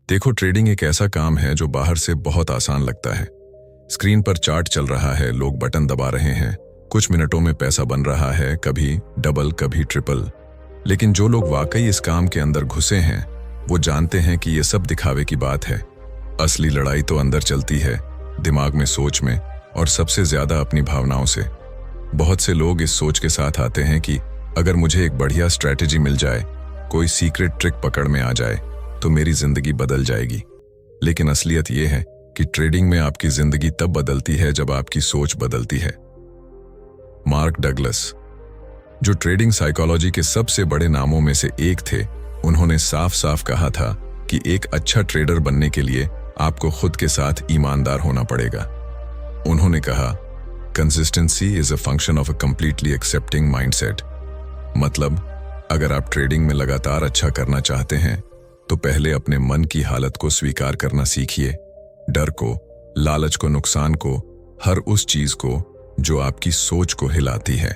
देखो, ट्रेडिंग एक ऐसा काम है जो बाहर से बहुत आसान लगता है। स्क्रीन पर चार्ट चल रहा है, लोग बटन दबा रहे हैं, कुछ मिनटों में पैसा बन रहा है, कभी डबल कभी ट्रिपल। लेकिन जो लोग वाकई इस काम के अंदर घुसे हैं वो जानते हैं कि ये सब दिखावे की बात है। असली लड़ाई तो अंदर चलती है, दिमाग में, सोच में, और सबसे ज्यादा अपनी भावनाओं से। बहुत से लोग इस सोच के साथ आते हैं कि अगर मुझे एक बढ़िया स्ट्रैटेजी मिल जाए, कोई सीक्रेट ट्रिक पकड़ में आ जाए तो मेरी जिंदगी बदल जाएगी। लेकिन असलियत यह है कि ट्रेडिंग में आपकी जिंदगी तब बदलती है जब आपकी सोच बदलती है। मार्क डगलस, जो ट्रेडिंग साइकोलॉजी के सबसे बड़े नामों में से एक थे, उन्होंने साफ साफ कहा था कि एक अच्छा ट्रेडर बनने के लिए आपको खुद के साथ ईमानदार होना पड़ेगा। उन्होंने कहा, consistency is a function of a completely accepting mindset. मतलब, अगर आप ट्रेडिंग में लगातार अच्छा करना चाहते हैं तो पहले अपने मन की हालत को स्वीकार करना सीखिए। डर को, लालच को, नुकसान को, हर उस चीज को जो आपकी सोच को हिलाती है।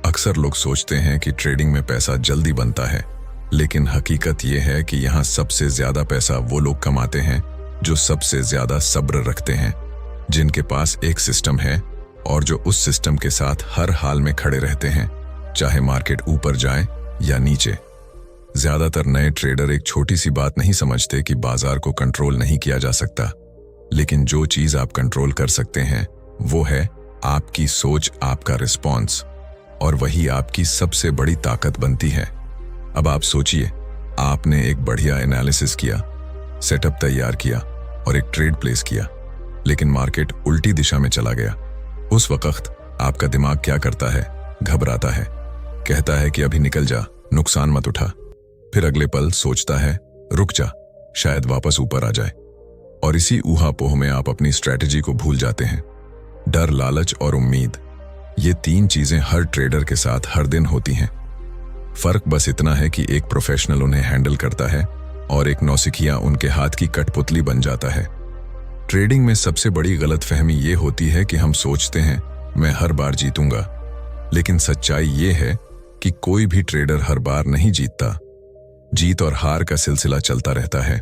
अक्सर लोग सोचते हैं कि ट्रेडिंग में पैसा जल्दी बनता है, लेकिन हकीकत यह है कि यहां सबसे ज्यादा पैसा वो लोग कमाते हैं जो सबसे ज्यादा सब्र रखते हैं, जिनके पास एक सिस्टम है और जो उस सिस्टम के साथ हर हाल में खड़े रहते हैं, चाहे मार्केट ऊपर जाए या नीचे। ज्यादातर नए ट्रेडर एक छोटी सी बात नहीं समझते कि बाजार को कंट्रोल नहीं किया जा सकता, लेकिन जो चीज आप कंट्रोल कर सकते हैं वो है आपकी सोच, आपका रिस्पॉन्स, और वही आपकी सबसे बड़ी ताकत बनती है। अब आप सोचिए, आपने एक बढ़िया एनालिसिस किया, सेटअप तैयार किया और एक ट्रेड प्लेस किया, लेकिन मार्केट उल्टी दिशा में चला गया। उस वक्त आपका दिमाग क्या करता है? घबराता है, कहता है कि अभी निकल जा, नुकसान मत उठा। फिर अगले पल सोचता है, रुक जा, शायद वापस ऊपर आ जाए। और इसी ऊहापोह में आप अपनी स्ट्रैटेजी को भूल जाते हैं। डर, लालच और उम्मीद, ये तीन चीजें हर ट्रेडर के साथ हर दिन होती हैं। फर्क बस इतना है कि एक प्रोफेशनल उन्हें हैंडल करता है और एक नौसिखिया उनके हाथ की कठपुतली बन जाता है। ट्रेडिंग में सबसे बड़ी गलतफहमी ये होती है कि हम सोचते हैं मैं हर बार जीतूंगा, लेकिन सच्चाई ये है कि कोई भी ट्रेडर हर बार नहीं जीतता। जीत और हार का सिलसिला चलता रहता है।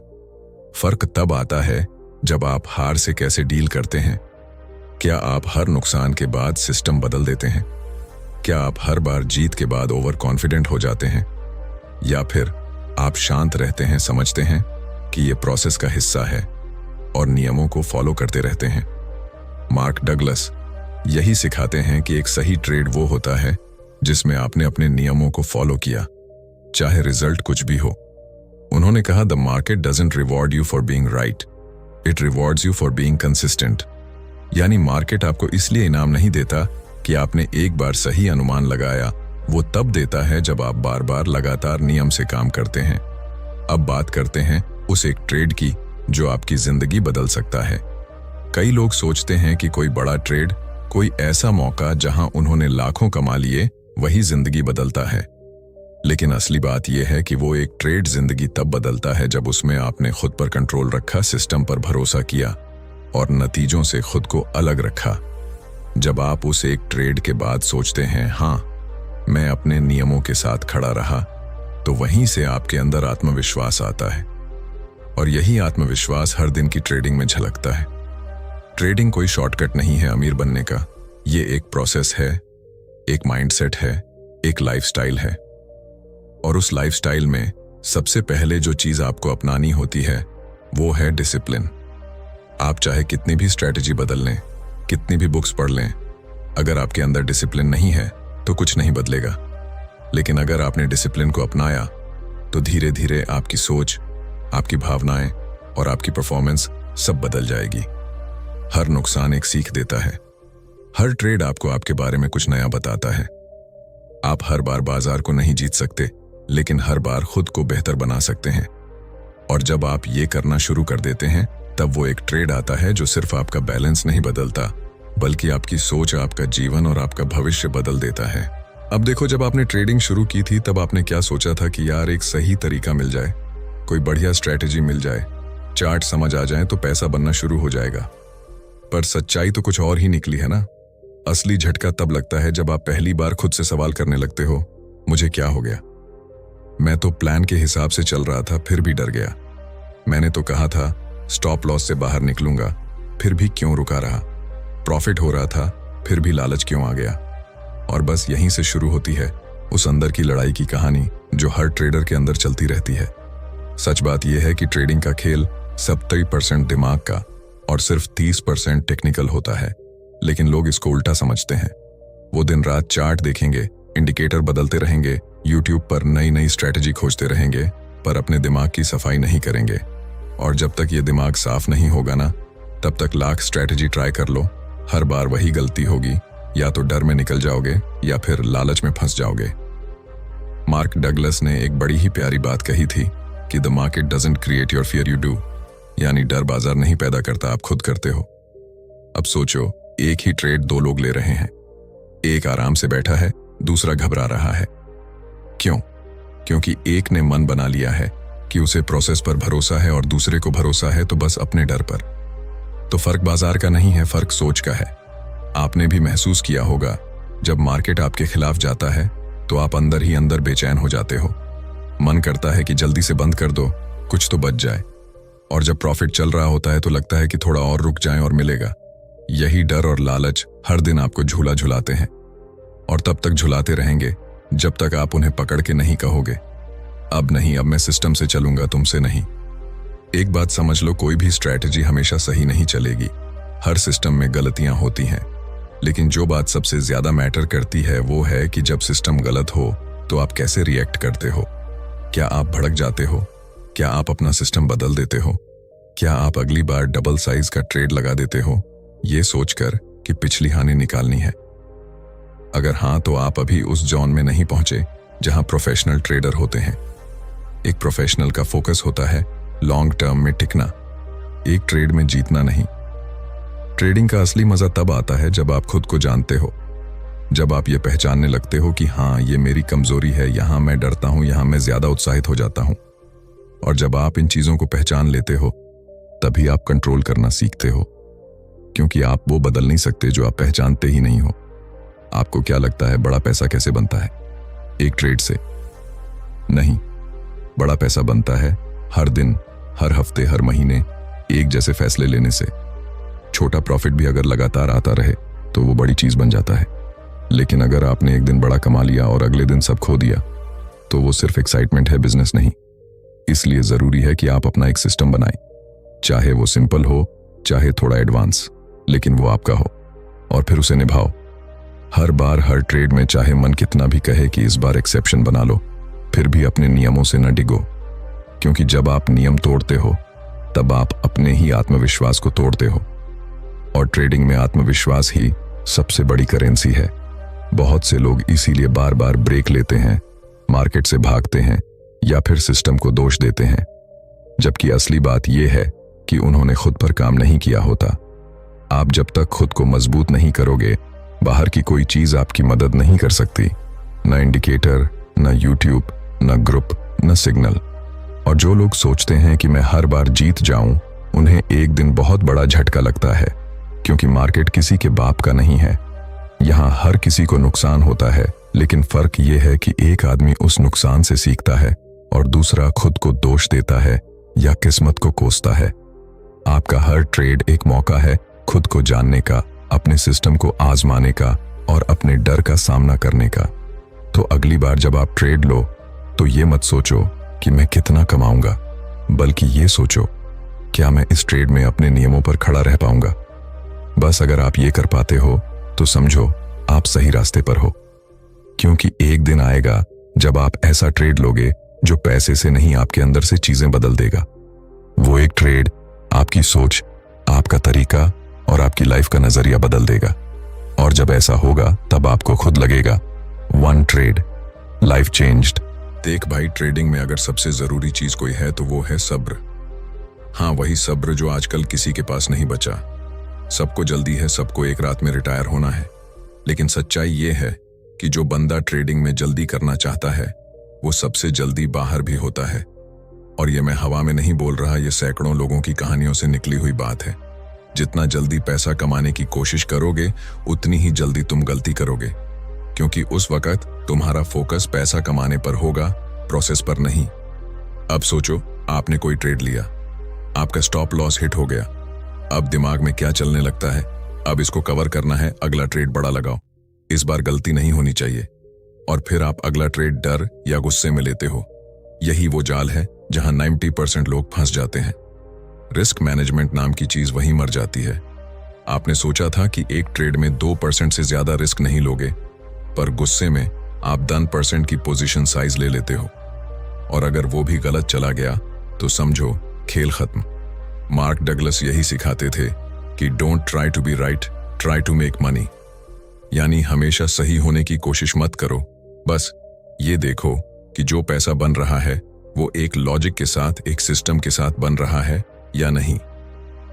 फर्क तब आता है जब आप हार से कैसे डील करते हैं। क्या आप हर नुकसान के बाद सिस्टम बदल देते हैं? क्या आप हर बार जीत के बाद ओवर कॉन्फिडेंट हो जाते हैं? या फिर आप शांत रहते हैं, समझते हैं कि यह प्रोसेस का हिस्सा है और नियमों को फॉलो करते रहते हैं? मार्क डगलस यही सिखाते हैं कि एक सही ट्रेड वो होता है जिसमें आपने अपने नियमों को फॉलो किया, चाहे रिजल्ट कुछ भी हो। उन्होंने कहा, the market doesn't reward you for being right, it rewards you for being consistent. यानी मार्केट आपको इसलिए इनाम नहीं देता कि आपने एक बार सही अनुमान लगाया, वो तब देता है जब आप बार बार लगातार नियम से काम करते हैं। अब बात करते हैं उस एक ट्रेड की जो आपकी जिंदगी बदल सकता है। कई लोग सोचते हैं कि कोई बड़ा ट्रेड, कोई ऐसा मौका जहां उन्होंने लाखों कमा लिए, वही जिंदगी बदलता है। लेकिन असली बात यह है कि वो एक ट्रेड जिंदगी तब बदलता है जब उसमें आपने खुद पर कंट्रोल रखा, सिस्टम पर भरोसा किया और नतीजों से खुद को अलग रखा। जब आप उस एक ट्रेड के बाद सोचते हैं, हाँ, मैं अपने नियमों के साथ खड़ा रहा, तो वहीं से आपके अंदर आत्मविश्वास आता है। और यही आत्मविश्वास हर दिन की ट्रेडिंग में झलकता है। ट्रेडिंग कोई शॉर्टकट नहीं है अमीर बनने का। ये एक प्रोसेस है, एक माइंडसेट है, एक लाइफस्टाइल है। और उस लाइफस्टाइल में सबसे पहले जो चीज आपको अपनानी होती है वो है डिसिप्लिन। आप चाहे कितनी भी स्ट्रैटेजी बदल लें, कितनी भी बुक्स पढ़ लें, अगर आपके अंदर डिसिप्लिन नहीं है तो कुछ नहीं बदलेगा। लेकिन अगर आपने डिसिप्लिन को अपनाया तो धीरे धीरे आपकी सोच, आपकी भावनाएं और आपकी परफॉर्मेंस सब बदल जाएगी। हर नुकसान एक सीख देता है। हर ट्रेड आपको आपके बारे में कुछ नया बताता है। आप हर बार बाजार को नहीं जीत सकते, लेकिन हर बार खुद को बेहतर बना सकते हैं। और जब आप ये करना शुरू कर देते हैं, तब वो एक ट्रेड आता है जो सिर्फ आपका बैलेंस नहीं बदलता, बल्कि आपकी सोच, आपका जीवन और आपका भविष्य बदल देता है। अब देखो, जब आपने ट्रेडिंग शुरू की थी तब आपने क्या सोचा था कि यार एक सही तरीका मिल जाए, कोई बढ़िया स्ट्रैटेजी मिल जाए, चार्ट समझ आ जाए तो पैसा बनना शुरू हो जाएगा। पर सच्चाई तो कुछ और ही निकली है ना। असली झटका तब लगता है जब आप पहली बार खुद से सवाल करने लगते हो, मुझे क्या हो गया? मैं तो प्लान के हिसाब से चल रहा था, फिर भी डर गया। मैंने तो कहा था स्टॉप लॉस से बाहर निकलूंगा, फिर भी क्यों रुका रहा? प्रॉफिट हो रहा था, फिर भी लालच क्यों आ गया? और बस यहीं से शुरू होती है उस अंदर की लड़ाई की कहानी जो हर ट्रेडर के अंदर चलती रहती है। सच बात यह है कि ट्रेडिंग का खेल 70% दिमाग का और सिर्फ 30% टेक्निकल होता है, लेकिन लोग इसको उल्टा समझते हैं। वो दिन रात चार्ट देखेंगे, इंडिकेटर बदलते रहेंगे, यूट्यूब पर नई नई स्ट्रैटेजी खोजते रहेंगे, पर अपने दिमाग की सफाई नहीं करेंगे। और जब तक ये दिमाग साफ नहीं होगा ना, तब तक लाख स्ट्रैटेजी ट्राई कर लो, हर बार वही गलती होगी। या तो डर में निकल जाओगे या फिर लालच में फंस जाओगे। मार्क डगलस ने एक बड़ी ही प्यारी बात कही थी कि the market doesn't create your fear, you do. यानी डर बाजार नहीं पैदा करता, आप खुद करते हो। अब सोचो, एक ही ट्रेड दो लोग ले रहे हैं। एक आराम से बैठा है, दूसरा घबरा रहा है। क्यों? क्योंकि एक ने मन बना लिया है कि उसे प्रोसेस पर भरोसा है और दूसरे को भरोसा है तो बस अपने डर पर। तो फर्क बाजार का नहीं है, फर्क सोच का है। आपने भी महसूस किया होगा, जब मार्केट आपके खिलाफ जाता है तो आप अंदर ही अंदर बेचैन हो जाते हो। मन करता है कि जल्दी से बंद कर दो, कुछ तो बच जाए। और जब प्रॉफिट चल रहा होता है तो लगता है कि थोड़ा और रुक जाएं और मिलेगा। यही डर और लालच हर दिन आपको झूला झुलाते हैं, और तब तक झुलाते रहेंगे जब तक आप उन्हें पकड़ के नहीं कहोगे अब नहीं, अब मैं सिस्टम से चलूंगा, तुमसे नहीं। एक बात समझ लो, कोई भी स्ट्रैटेजी हमेशा सही नहीं चलेगी। हर सिस्टम में गलतियां होती हैं, लेकिन जो बात सबसे ज्यादा मैटर करती है वो है कि जब सिस्टम गलत हो तो आप कैसे रिएक्ट करते हो। क्या आप भड़क जाते हो? क्या आप अपना सिस्टम बदल देते हो? क्या आप अगली बार डबल साइज का ट्रेड लगा देते हो, ये सोचकर कि पिछली हानि निकालनी है? अगर हां, तो आप अभी उस जोन में नहीं पहुंचे जहां प्रोफेशनल ट्रेडर होते हैं। एक प्रोफेशनल का फोकस होता है लॉन्ग टर्म में टिकना, एक ट्रेड में जीतना नहीं। ट्रेडिंग का असली मजा तब आता है जब आप खुद को जानते हो, जब आप ये पहचानने लगते हो कि हाँ, ये मेरी कमजोरी है, यहां मैं डरता हूं, यहां मैं ज्यादा उत्साहित हो जाता हूं। और जब आप इन चीजों को पहचान लेते हो, तभी आप कंट्रोल करना सीखते हो, क्योंकि आप वो बदल नहीं सकते जो आप पहचानते ही नहीं हो। आपको क्या लगता है बड़ा पैसा कैसे बनता है? एक ट्रेड से नहीं। बड़ा पैसा बनता है हर दिन, हर हफ्ते, हर महीने एक जैसे फैसले लेने से। छोटा प्रॉफिट भी अगर लगातार आता रहे तो वो बड़ी चीज बन जाता है। लेकिन अगर आपने एक दिन बड़ा कमा लिया और अगले दिन सब खो दिया, तो वो सिर्फ एक्साइटमेंट है, बिजनेस नहीं। इसलिए जरूरी है कि आप अपना एक सिस्टम बनाएं, चाहे वो सिंपल हो, चाहे थोड़ा एडवांस, लेकिन वो आपका हो, और फिर उसे निभाओ। हर बार, हर ट्रेड में, चाहे मन कितना भी कहे कि इस बार एक्सेप्शन बना लो, फिर भी अपने नियमों से न डिगो, क्योंकि जब आप नियम तोड़ते हो तब आप अपने ही आत्मविश्वास को तोड़ते हो। और ट्रेडिंग में आत्मविश्वास ही सबसे बड़ी करेंसी है। बहुत से लोग इसीलिए बार बार ब्रेक लेते हैं, मार्केट से भागते हैं या फिर सिस्टम को दोष देते हैं, जबकि असली बात यह है कि उन्होंने खुद पर काम नहीं किया होता। आप जब तक खुद को मजबूत नहीं करोगे, बाहर की कोई चीज आपकी मदद नहीं कर सकती। न इंडिकेटर, न यूट्यूब, न ग्रुप, न सिग्नल। और जो लोग सोचते हैं कि मैं हर बार जीत जाऊं, उन्हें एक दिन बहुत बड़ा झटका लगता है, क्योंकि मार्केट किसी के बाप का नहीं है। यहां हर किसी को नुकसान होता है, लेकिन फर्क यह है कि एक आदमी उस नुकसान से सीखता है और दूसरा खुद को दोष देता है या किस्मत को कोसता है। आपका हर ट्रेड एक मौका है खुद को जानने का, अपने सिस्टम को आजमाने का और अपने डर का सामना करने का। तो अगली बार जब आप ट्रेड लो, तो ये मत सोचो कि मैं कितना कमाऊंगा, बल्कि ये सोचो, क्या मैं इस ट्रेड में अपने नियमों पर खड़ा रह पाऊंगा। बस अगर आप ये कर पाते हो तो समझो आप सही रास्ते पर हो, क्योंकि एक दिन आएगा जब आप ऐसा ट्रेड लोगे जो पैसे से नहीं, आपके अंदर से चीजें बदल देगा। वो एक ट्रेड आपकी सोच, आपका तरीका और आपकी लाइफ का नजरिया बदल देगा। और जब ऐसा होगा तब आपको खुद लगेगा, वन ट्रेड, लाइफ चेंज्ड। देख भाई, ट्रेडिंग में अगर सबसे जरूरी चीज कोई है तो वो है सब्र। हाँ, वही सब्र जो आजकल किसी के पास नहीं बचा। सबको जल्दी है, सबको एक रात में रिटायर होना है, लेकिन सच्चाई ये है कि जो बंदा ट्रेडिंग में जल्दी करना चाहता है वो सबसे जल्दी बाहर भी होता है। और ये मैं हवा में नहीं बोल रहा, ये सैकड़ों लोगों की कहानियों से निकली हुई बात है। जितना जल्दी पैसा कमाने की कोशिश करोगे, उतनी ही जल्दी तुम गलती करोगे, क्योंकि उस वक्त तुम्हारा फोकस पैसा कमाने पर होगा, प्रोसेस पर नहीं। अब सोचो, आपने कोई ट्रेड लिया, आपका स्टॉप लॉस हिट हो गया। अब दिमाग में क्या चलने लगता है? अब इसको कवर करना है, अगला ट्रेड बड़ा लगाओ, इस बार गलती नहीं होनी चाहिए। और फिर आप अगला ट्रेड डर या गुस्से में लेते हो। यही वो जाल है जहां 90% लोग फंस जाते हैं। रिस्क मैनेजमेंट नाम की चीज वहीं मर जाती है। आपने सोचा था कि एक ट्रेड में 2% से ज्यादा रिस्क नहीं लोगे, पर गुस्से में आप 10% की पोजीशन साइज ले लेते हो, और अगर वो भी गलत चला गया तो समझो खेल खत्म। मार्क डगलस यही सिखाते थे कि don't try to be right, try to make money. यानी हमेशा सही होने की कोशिश मत करो, बस ये देखो कि जो पैसा बन रहा है वो एक लॉजिक के साथ, एक सिस्टम के साथ बन रहा है या नहीं।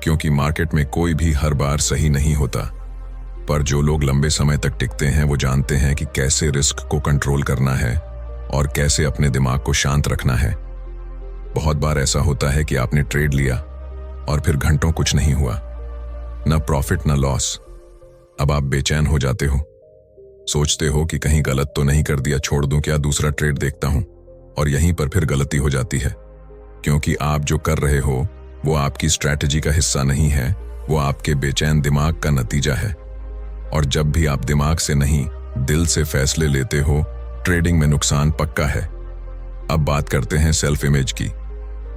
क्योंकि मार्केट में कोई भी हर बार सही नहीं होता, पर जो लोग लंबे समय तक टिकते हैं वो जानते हैं कि कैसे रिस्क को कंट्रोल करना है और कैसे अपने दिमाग को शांत रखना है। बहुत बार ऐसा होता है कि आपने ट्रेड लिया और फिर घंटों कुछ नहीं हुआ, ना प्रॉफिट ना लॉस। अब आप बेचैन हो जाते हो, सोचते हो कि कहीं गलत तो नहीं कर दिया, छोड़ दूं क्या, दूसरा ट्रेड देखता हूं। और यहीं पर फिर गलती हो जाती है, क्योंकि आप जो कर रहे हो वो आपकी स्ट्रैटेजी का हिस्सा नहीं है, वो आपके बेचैन दिमाग का नतीजा है। और जब भी आप दिमाग से नहीं दिल से फैसले लेते हो, ट्रेडिंग में नुकसान पक्का है। अब बात करते हैं सेल्फ इमेज की।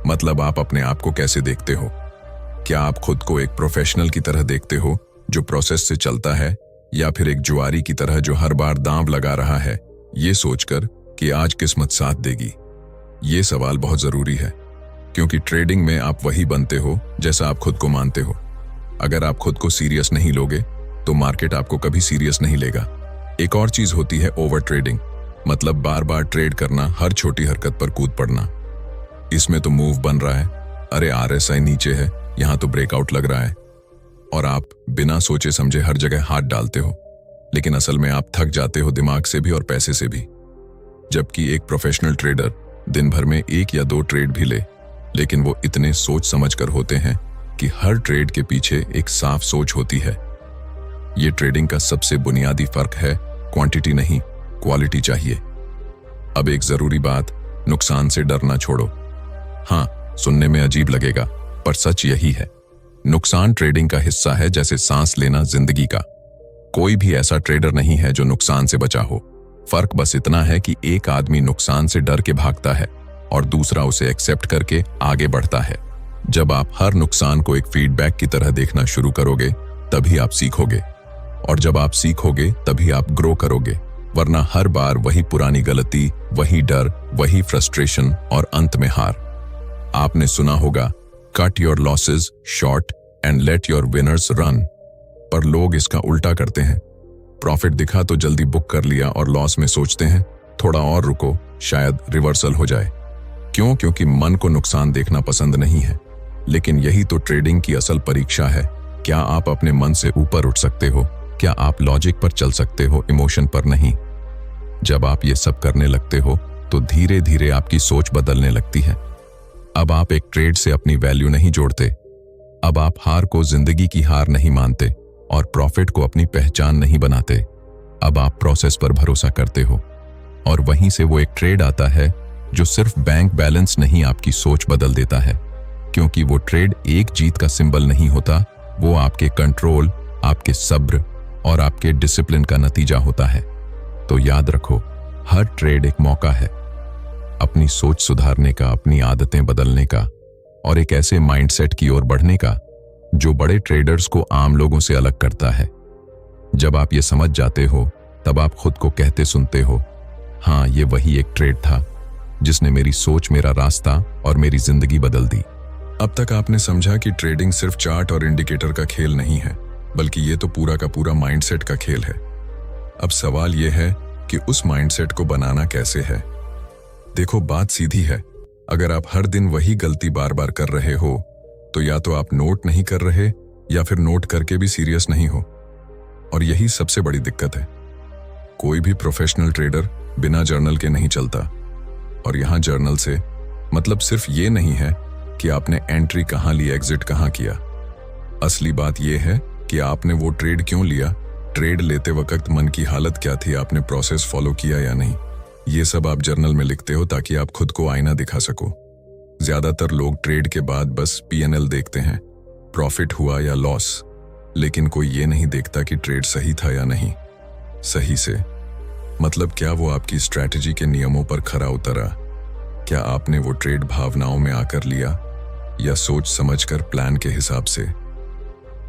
मतलब आप अपने आप को कैसे देखते हो? क्या आप खुद को एक प्रोफेशनल की तरह देखते हो जो प्रोसेस से चलता है, या फिर एक जुआरी की तरह जो हर बार दांव लगा रहा है ये सोचकर कि आज किस्मत साथ देगी? ये सवाल बहुत जरूरी है, क्योंकि ट्रेडिंग में आप वही बनते हो जैसा आप खुद को मानते हो। अगर आप खुद को सीरियस नहीं लोगे तो मार्केट आपको कभी सीरियस नहीं लेगा। एक और चीज होती है ओवर ट्रेडिंग, मतलब बार बार ट्रेड करना, हर छोटी हरकत पर कूद पड़ना। इसमें तो मूव बन रहा है, अरे RSI नीचे है, यहां तो ब्रेकआउट लग रहा है, और आप बिना सोचे समझे हर जगह हाथ डालते हो। लेकिन असल में आप थक जाते हो, दिमाग से भी और पैसे से भी। जबकि एक प्रोफेशनल ट्रेडर दिन भर में 1 या 2 ट्रेड भी ले, लेकिन वो इतने सोच समझ कर होते हैं कि हर ट्रेड के पीछे एक साफ सोच होती है। ये ट्रेडिंग का सबसे बुनियादी फर्क है, क्वांटिटी नहीं, क्वालिटी चाहिए। अब एक जरूरी बात, नुकसान से डरना छोड़ो। हाँ, सुनने में अजीब लगेगा, पर सच यही है। नुकसान ट्रेडिंग का हिस्सा है, जैसे सांस लेना जिंदगी का। कोई भी ऐसा ट्रेडर नहीं है जो नुकसान से बचा हो। फर्क बस इतना है कि एक आदमी नुकसान से डर के भागता है और दूसरा उसे एक्सेप्ट करके आगे बढ़ता है। जब आप हर नुकसान को एक फीडबैक की तरह देखना शुरू करोगे, तभी आप सीखोगे, और जब आप सीखोगे तभी आप ग्रो करोगे। वरना हर बार वही पुरानी गलती, वही डर, वही फ्रस्ट्रेशन और अंत में हार। आपने सुना होगा, cut your losses short and let your winners run. पर लोग इसका उल्टा करते हैं। प्रॉफिट दिखा तो जल्दी बुक कर लिया, और लॉस में सोचते हैं थोड़ा और रुको, शायद रिवर्सल हो जाए। क्यों? क्योंकि मन को नुकसान देखना पसंद नहीं है। लेकिन यही तो ट्रेडिंग की असल परीक्षा है। क्या आप अपने मन से ऊपर उठ सकते हो? क्या आप लॉजिक पर चल सकते हो, इमोशन पर नहीं? जब आप ये सब करने लगते हो तो धीरे धीरे आपकी सोच बदलने लगती है। अब आप एक ट्रेड से अपनी वैल्यू नहीं जोड़ते। अब आप हार को जिंदगी की हार नहीं मानते और प्रॉफिट को अपनी पहचान नहीं बनाते। अब आप प्रोसेस पर भरोसा करते हो, और वहीं से वो एक ट्रेड आता है जो सिर्फ बैंक बैलेंस नहीं, आपकी सोच बदल देता है। क्योंकि वो ट्रेड एक जीत का सिंबल नहीं होता, वो आपके कंट्रोल, आपके सब्र और आपके डिसिप्लिन का नतीजा होता है। तो याद रखो, हर ट्रेड एक मौका है अपनी सोच सुधारने का, अपनी आदतें बदलने का, और एक ऐसे माइंडसेट की ओर बढ़ने का जो बड़े ट्रेडर्स को आम लोगों से अलग करता है। जब आप ये समझ जाते हो, तब आप खुद को कहते सुनते हो, हाँ, ये वही एक ट्रेड था जिसने मेरी सोच, मेरा रास्ता और मेरी जिंदगी बदल दी। अब तक आपने समझा कि ट्रेडिंग सिर्फ चार्ट और इंडिकेटर का खेल नहीं है, बल्कि ये तो पूरा का पूरा माइंडसेट का खेल है। अब सवाल यह है कि उस माइंडसेट को बनाना कैसे है। देखो, बात सीधी है। अगर आप हर दिन वही गलती बार बार कर रहे हो, तो या तो आप नोट नहीं कर रहे, या फिर नोट करके भी सीरियस नहीं हो। और यही सबसे बड़ी दिक्कत है। कोई भी प्रोफेशनल ट्रेडर बिना जर्नल के नहीं चलता। और यहां जर्नल से मतलब सिर्फ ये नहीं है कि आपने एंट्री कहां ली, एग्जिट कहां किया। असली बात यह है कि आपने वो ट्रेड क्यों लिया, ट्रेड लेते वक्त मन की हालत क्या थी, आपने प्रोसेस फॉलो किया या नहीं। ये सब आप जर्नल में लिखते हो ताकि आप खुद को आईना दिखा सको। ज्यादातर लोग ट्रेड के बाद बस पीएनएल देखते हैं, प्रॉफिट हुआ या लॉस, लेकिन कोई ये नहीं देखता कि ट्रेड सही था या नहीं। सही से मतलब क्या वो आपकी स्ट्रैटेजी के नियमों पर खरा उतरा? क्या आपने वो ट्रेड भावनाओं में आकर लिया या सोच समझकर प्लान के हिसाब से?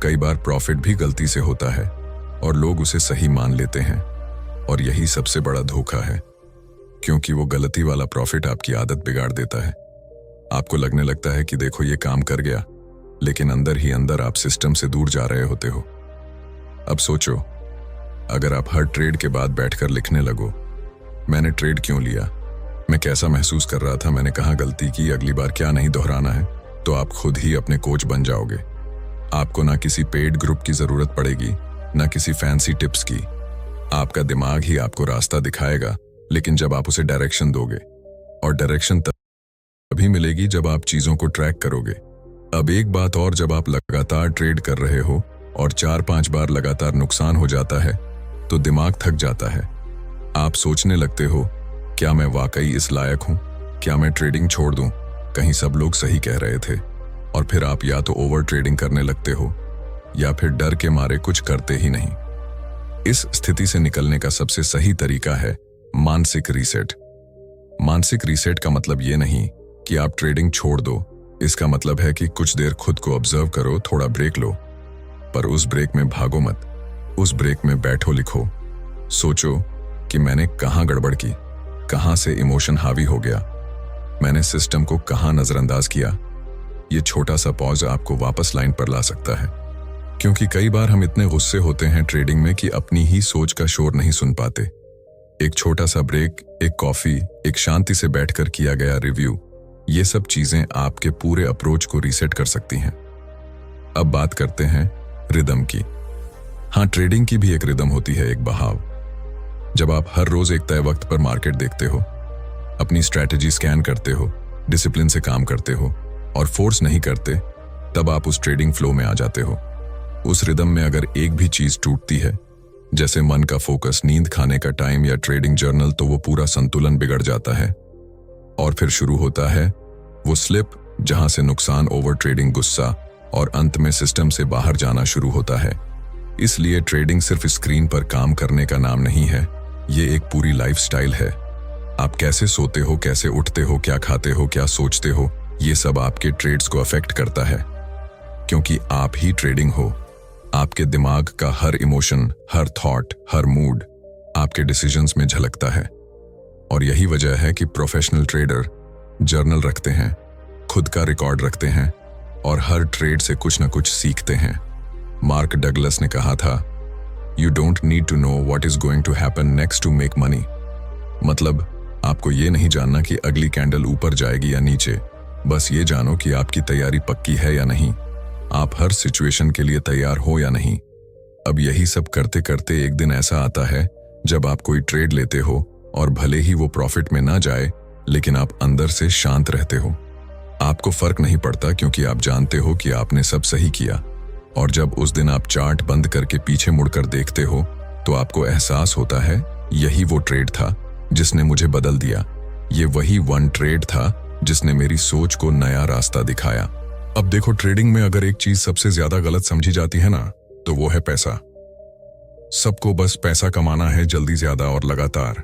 कई बार प्रॉफिट भी गलती से होता है और लोग उसे सही मान लेते हैं, और यही सबसे बड़ा धोखा है, क्योंकि वो गलती वाला प्रॉफिट आपकी आदत बिगाड़ देता है। आपको लगने लगता है कि देखो ये काम कर गया, लेकिन अंदर ही अंदर आप सिस्टम से दूर जा रहे होते हो। अब सोचो, अगर आप हर ट्रेड के बाद बैठकर लिखने लगो, मैंने ट्रेड क्यों लिया, मैं कैसा महसूस कर रहा था, मैंने कहाँ गलती की, अगली बार क्या नहीं दोहराना है, तो आप खुद ही अपने कोच बन जाओगे। आपको ना किसी पेड ग्रुप की जरूरत पड़ेगी, ना किसी फैंसी टिप्स की। आपका दिमाग ही आपको रास्ता दिखाएगा, लेकिन जब आप उसे डायरेक्शन दोगे, और डायरेक्शन तभी मिलेगी जब आप चीजों को ट्रैक करोगे। अब एक बात और, जब आप लगातार ट्रेड कर रहे हो और 4-5 बार लगातार नुकसान हो जाता है, तो दिमाग थक जाता है। आप सोचने लगते हो, क्या मैं वाकई इस लायक हूं? क्या मैं ट्रेडिंग छोड़ दूं? कहीं सब लोग सही कह रहे थे। और फिर आप या तो ओवर ट्रेडिंग करने लगते हो या फिर डर के मारे कुछ करते ही नहीं। इस स्थिति से निकलने का सबसे सही तरीका है मानसिक रीसेट। मानसिक रीसेट का मतलब ये नहीं कि आप ट्रेडिंग छोड़ दो, इसका मतलब है कि कुछ देर खुद को ऑब्जर्व करो, थोड़ा ब्रेक लो, पर उस ब्रेक में भागो मत। उस ब्रेक में बैठो, लिखो, सोचो कि मैंने कहां गड़बड़ की, कहां से इमोशन हावी हो गया, मैंने सिस्टम को कहां नजरअंदाज किया। ये छोटा सा पॉज आपको वापस लाइन पर ला सकता है, क्योंकि कई बार हम इतने गुस्से होते हैं ट्रेडिंग में कि अपनी ही सोच का शोर नहीं सुन पाते। एक छोटा सा ब्रेक, एक कॉफी, एक शांति से बैठकर किया गया रिव्यू, ये सब चीजें आपके पूरे अप्रोच को रीसेट कर सकती हैं। अब बात करते हैं रिदम की। हाँ, ट्रेडिंग की भी एक रिदम होती है, एक बहाव। जब आप हर रोज एक तय वक्त पर मार्केट देखते हो, अपनी स्ट्रैटेजी स्कैन करते हो, डिसिप्लिन से काम करते हो और फोर्स नहीं करते, तब आप उस ट्रेडिंग फ्लो में आ जाते हो। उस रिदम में अगर एक भी चीज टूटती है, जैसे मन का फोकस, नींद, खाने का टाइम या ट्रेडिंग जर्नल, तो वो पूरा संतुलन बिगड़ जाता है। और फिर शुरू होता है वो स्लिप, जहां से नुकसान, ओवर ट्रेडिंग, गुस्सा और अंत में सिस्टम से बाहर जाना शुरू होता है। इसलिए ट्रेडिंग सिर्फ स्क्रीन पर काम करने का नाम नहीं है, ये एक पूरी लाइफस्टाइल है। आप कैसे सोते हो, कैसे उठते हो, क्या खाते हो, क्या सोचते हो, ये सब आपके ट्रेड्स को अफेक्ट करता है, क्योंकि आप ही ट्रेडिंग हो। आपके दिमाग का हर इमोशन, हर थॉट, हर मूड आपके डिसीजंस में झलकता है। और यही वजह है कि प्रोफेशनल ट्रेडर जर्नल रखते हैं, खुद का रिकॉर्ड रखते हैं और हर ट्रेड से कुछ न कुछ सीखते हैं। मार्क डगलस ने कहा था, you don't need to know what is going to happen next to make money. मतलब आपको ये नहीं जानना कि अगली कैंडल ऊपर जाएगी या नीचे, बस ये जानो कि आपकी तैयारी पक्की है या नहीं, आप हर सिचुएशन के लिए तैयार हो या नहीं। अब यही सब करते करते एक दिन ऐसा आता है जब आप कोई ट्रेड लेते हो और भले ही वो प्रॉफिट में ना जाए, लेकिन आप अंदर से शांत रहते हो। आपको फर्क नहीं पड़ता, क्योंकि आप जानते हो कि आपने सब सही किया। और जब उस दिन आप चार्ट बंद करके पीछे मुड़कर देखते हो, तो आपको एहसास होता है यही वो ट्रेड था जिसने मुझे बदल दिया। ये वही वन ट्रेड था जिसने मेरी सोच को नया रास्ता दिखाया। अब देखो, ट्रेडिंग में अगर एक चीज सबसे ज्यादा गलत समझी जाती है ना, तो वो है पैसा। सबको बस पैसा कमाना है, जल्दी, ज्यादा और लगातार।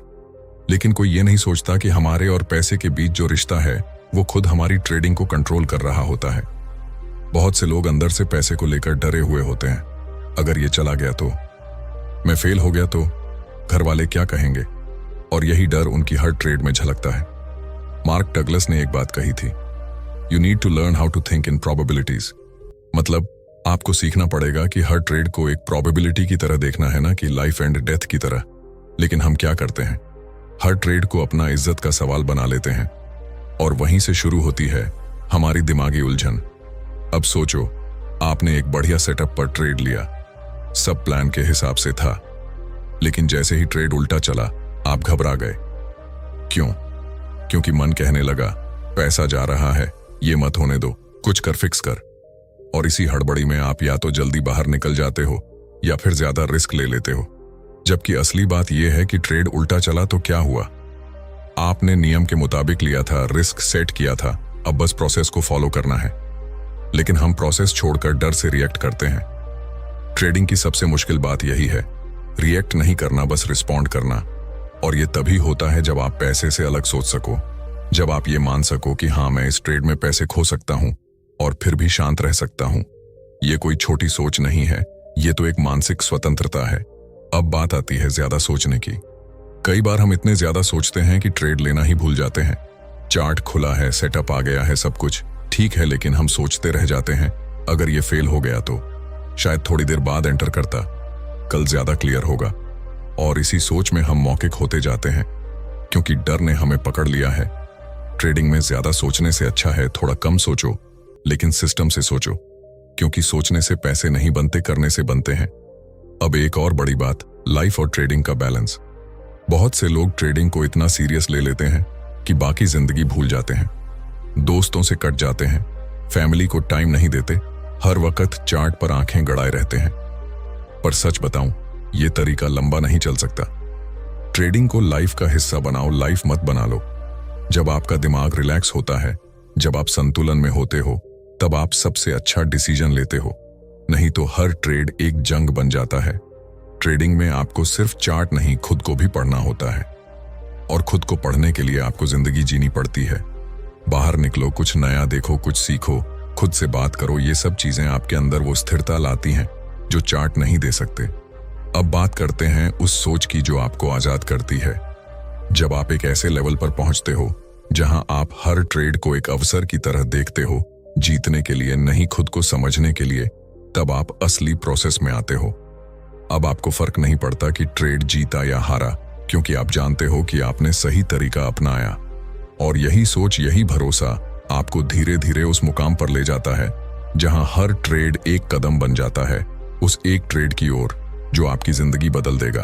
लेकिन कोई ये नहीं सोचता कि हमारे और पैसे के बीच जो रिश्ता है, वो खुद हमारी ट्रेडिंग को कंट्रोल कर रहा होता है। बहुत से लोग अंदर से पैसे को लेकर डरे हुए होते हैं। अगर ये चला गया तो, मैं फेल हो गया तो, घर वाले क्या कहेंगे, और यही डर उनकी हर ट्रेड में झलकता है। मार्क डगलस ने एक बात कही थी, you need to learn how to think in probabilities. मतलब आपको सीखना पड़ेगा कि हर ट्रेड को एक प्रोबेबिलिटी की तरह देखना है, ना कि लाइफ एंड डेथ की तरह। लेकिन हम क्या करते हैं, हर ट्रेड को अपना इज्जत का सवाल बना लेते हैं, और वहीं से शुरू होती है हमारी दिमागी उलझन। अब सोचो, आपने एक बढ़िया सेटअप पर ट्रेड लिया, सब प्लान के हिसाब से था, लेकिन जैसे ही ट्रेड उल्टा चला, आप घबरा गए। क्यों? क्योंकि मन कहने लगा, पैसा जा रहा है, ये मत होने दो, कुछ कर, फिक्स कर। और इसी हड़बड़ी में आप या तो जल्दी बाहर निकल जाते हो या फिर ज्यादा रिस्क ले लेते हो। जबकि असली बात यह है कि ट्रेड उल्टा चला तो क्या हुआ, आपने नियम के मुताबिक लिया था, रिस्क सेट किया था, अब बस प्रोसेस को फॉलो करना है। लेकिन हम प्रोसेस छोड़कर डर से रिएक्ट करते हैं। ट्रेडिंग की सबसे मुश्किल बात यही है, रिएक्ट नहीं करना, बस रिस्पॉन्ड करना। और ये तभी होता है जब आप पैसे से अलग सोच सको, जब आप ये मान सको कि हाँ, मैं इस ट्रेड में पैसे खो सकता हूं और फिर भी शांत रह सकता हूं। ये कोई छोटी सोच नहीं है, ये तो एक मानसिक स्वतंत्रता है। अब बात आती है ज्यादा सोचने की। कई बार हम इतने ज्यादा सोचते हैं कि ट्रेड लेना ही भूल जाते हैं। चार्ट खुला है, सेटअप आ गया है, सब कुछ ठीक है, लेकिन हम सोचते रह जाते हैं, अगर ये फेल हो गया तो शायद थोड़ी देर बाद एंटर करता, कल ज्यादा क्लियर होगा। और इसी सोच में हम मौके खोते जाते हैं, क्योंकि डर ने हमें पकड़ लिया है। ट्रेडिंग में ज्यादा सोचने से अच्छा है थोड़ा कम सोचो, लेकिन सिस्टम से सोचो, क्योंकि सोचने से पैसे नहीं बनते, करने से बनते हैं। अब एक और बड़ी बात, लाइफ और ट्रेडिंग का बैलेंस। बहुत से लोग ट्रेडिंग को इतना सीरियस ले लेते हैं कि बाकी जिंदगी भूल जाते हैं, दोस्तों से कट जाते हैं, फैमिली को टाइम नहीं देते, हर वक्त चार्ट पर आंखें गड़ाए रहते हैं। पर सच बताऊं, ये तरीका लंबा नहीं चल सकता। ट्रेडिंग को लाइफ का हिस्सा बनाओ, लाइफ मत बना लो। जब आपका दिमाग रिलैक्स होता है, जब आप संतुलन में होते हो, तब आप सबसे अच्छा डिसीजन लेते हो। नहीं तो हर ट्रेड एक जंग बन जाता है। ट्रेडिंग में आपको सिर्फ चार्ट नहीं, खुद को भी पढ़ना होता है। और खुद को पढ़ने के लिए आपको जिंदगी जीनी पड़ती है। बाहर निकलो, कुछ नया देखो, कुछ सीखो, खुद से बात करो। ये सब चीजें आपके अंदर वो स्थिरता लाती हैं जो चार्ट नहीं दे सकते। अब बात करते हैं उस सोच की जो आपको आजाद करती है। जब आप एक ऐसे लेवल पर पहुंचते हो जहां आप हर ट्रेड को एक अवसर की तरह देखते हो, जीतने के लिए नहीं, खुद को समझने के लिए, तब आप असली प्रोसेस में आते हो। अब आपको फर्क नहीं पड़ता कि ट्रेड जीता या हारा, क्योंकि आप जानते हो कि आपने सही तरीका अपनाया। और यही सोच, यही भरोसा आपको धीरे धीरे उस मुकाम पर ले जाता है जहां हर ट्रेड एक कदम बन जाता है उस एक ट्रेड की ओर जो आपकी जिंदगी बदल देगा।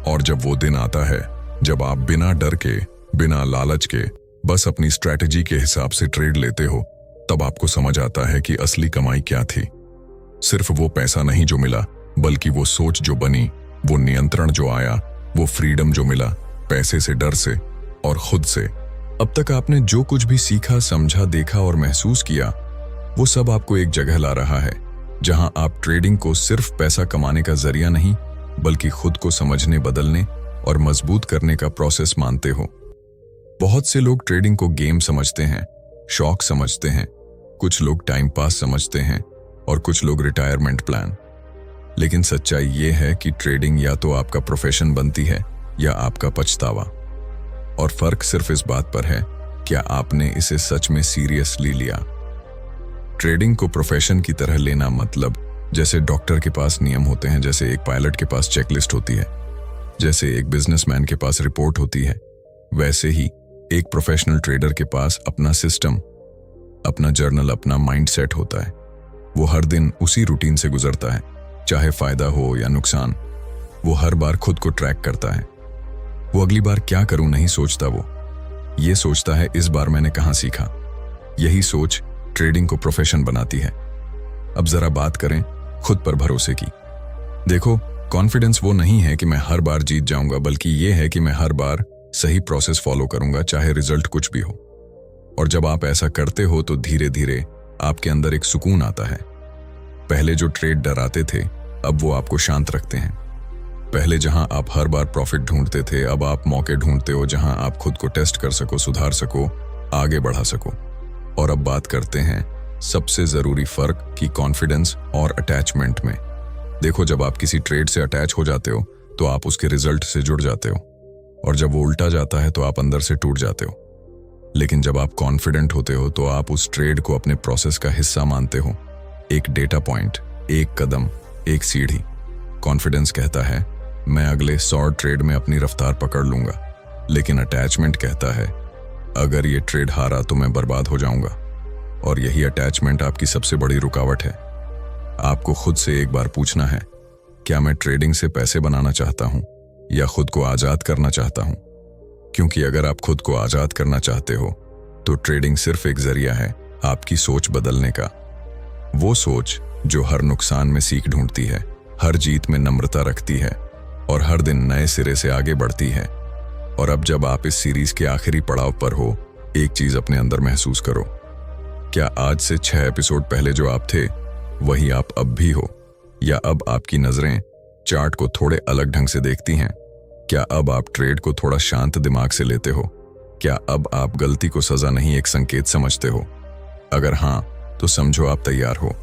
और जब वो दिन आता है जब आप बिना डर के, बिना लालच के, बस अपनी स्ट्रैटेजी के हिसाब से ट्रेड लेते हो, तब आपको समझ आता है कि असली कमाई क्या थी। सिर्फ वो पैसा नहीं जो मिला, बल्कि वो सोच जो बनी, वो नियंत्रण जो आया, वो फ्रीडम जो मिला, पैसे से, डर से और खुद से। अब तक आपने जो कुछ भी सीखा, समझा, देखा और महसूस किया, वो सब आपको एक जगह ला रहा है जहां आप ट्रेडिंग को सिर्फ पैसा कमाने का जरिया नहीं, बल्कि खुद को समझने, बदलने और मजबूत करने का प्रोसेस मानते हो। बहुत से लोग ट्रेडिंग को गेम समझते हैं, शौक समझते हैं, कुछ लोग टाइम पास समझते हैं और कुछ लोग रिटायरमेंट प्लान। लेकिन सच्चाई ये है कि ट्रेडिंग या तो आपका प्रोफेशन बनती है या आपका पछतावा। और फर्क सिर्फ इस बात पर है, क्या आपने इसे सच में सीरियसली लिया। ट्रेडिंग को प्रोफेशन की तरह लेना मतलब जैसे डॉक्टर के पास नियम होते हैं, जैसे एक पायलट के पास चेकलिस्ट होती है, जैसे एक बिजनेसमैन के पास रिपोर्ट होती है, वैसे ही एक प्रोफेशनल ट्रेडर के पास अपना सिस्टम, अपना जर्नल, अपना माइंडसेट होता है। वो हर दिन उसी रूटीन से गुजरता है, चाहे फायदा हो या नुकसान। वो हर बार खुद को ट्रैक करता है। वो अगली बार क्या करूं नहीं सोचता, वो ये सोचता है इस बार मैंने कहां सीखा। यही सोच ट्रेडिंग को प्रोफेशन बनाती है। अब जरा बात करें खुद पर भरोसे की। देखो, कॉन्फिडेंस वो नहीं है कि मैं हर बार जीत जाऊंगा, बल्कि ये है कि मैं हर बार सही प्रोसेस फॉलो करूंगा, चाहे रिजल्ट कुछ भी हो। और जब आप ऐसा करते हो तो धीरे धीरे आपके अंदर एक सुकून आता है। पहले जो ट्रेड डराते थे, अब वो आपको शांत रखते हैं। पहले जहां आप हर बार प्रॉफिट ढूंढते थे, अब आप मौके ढूंढते हो जहां आप खुद को टेस्ट कर सको, सुधार सको, आगे बढ़ा सको। और अब बात करते हैं सबसे जरूरी फर्क की कॉन्फिडेंस और अटैचमेंट में। देखो, जब आप किसी ट्रेड से अटैच हो जाते हो तो आप उसके रिजल्ट से जुड़ जाते हो, और जब वो उल्टा जाता है तो आप अंदर से टूट जाते हो। लेकिन जब आप कॉन्फिडेंट होते हो तो आप उस ट्रेड को अपने प्रोसेस का हिस्सा मानते हो, एक डेटा पॉइंट, एक कदम, एक सीढ़ी। कॉन्फिडेंस कहता है मैं अगले 100 ट्रेड में अपनी रफ्तार पकड़ लूंगा, लेकिन अटैचमेंट कहता है अगर ये ट्रेड हारा तो मैं बर्बाद हो जाऊंगा। और यही अटैचमेंट आपकी सबसे बड़ी रुकावट है। आपको खुद से एक बार पूछना है, क्या मैं ट्रेडिंग से पैसे बनाना चाहता हूं या खुद को आजाद करना चाहता हूं? क्योंकि अगर आप खुद को आजाद करना चाहते हो तो ट्रेडिंग सिर्फ एक जरिया है आपकी सोच बदलने का। वो सोच जो हर नुकसान में सीख ढूंढती है, हर जीत में नम्रता रखती है और हर दिन नए सिरे से आगे बढ़ती है। और अब जब आप इस सीरीज के आखिरी पड़ाव पर हो, एक चीज अपने अंदर महसूस करो, क्या आज से 6 एपिसोड पहले जो आप थे वही आप अब भी हो, या अब आपकी नजरें चार्ट को थोड़े अलग ढंग से देखती हैं? क्या अब आप ट्रेड को थोड़ा शांत दिमाग से लेते हो? क्या अब आप गलती को सजा नहीं एक संकेत समझते हो? अगर हाँ, तो समझो आप तैयार हो।